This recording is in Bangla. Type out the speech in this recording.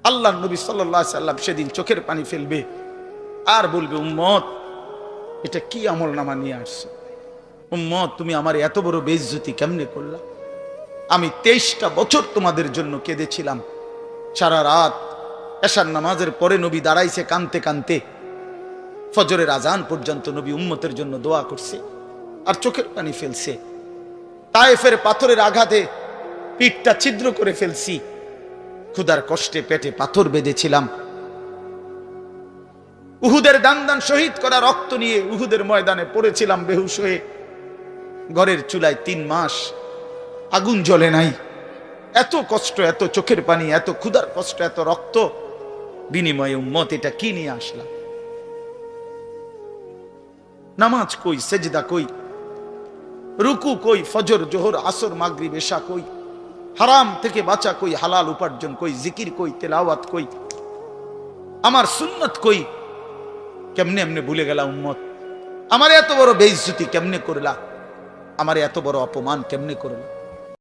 আল্লাহ নবী সাল্লাল্লাহু আলাইহি সাল্লাম সেদিন চোখের পানি ফেলবে আর বলবে, উম্মত এটা কি আমল নামা নিয়ে আসছে? উম্মত তুমি আমার এত বড় বেইজ্জতি কেমনে করলা? আমি 23টা বছর তোমাদের জন্য কেঁদেছিলাম। সারা রাত এশার নামাজের পরে নবী দাঁড়াইছে কানতে কানতে, ফজরের আজান পর্যন্ত নবী উম্মতের জন্য দোয়া করছে আর চোখের পানি ফেলছে। তায়েফের পাথরের আঘাতে পিঠটা ছিদ্র করে ফেলছি, ক্ষুধার কষ্টে পেটে পাথর বেঁধেছিলাম। উহুদের দান দান শহীদ করা রক্ত নিয়ে উহুদের ময়দানে পড়েছিলাম বেহুশ হয়ে। ঘরের চুলায় 3 মাস আগুন জ্বলে নাই। এত কষ্ট, এত চোখের পানি, এত ক্ষুধার কষ্ট, এত রক্ত, বিনিময়ে উম্মত এটা কি নিয়ে আসলাম? নামাজ কই, সেজদা কই, রুকু কই, ফজর জোহর আসর মাগরিব এশা কই, হারাম থেকে বাঁচা কই, হালাল উপার্জন কই, জিকির কই, তেলাওয়াত কই, আমার সুন্নত কই? কেমনে এমনে ভুলে গেলা উম্মত? আমার এত বড় বেইজ্জতি কেমনে করলা? আমার এত বড় অপমান কেমনে করলা?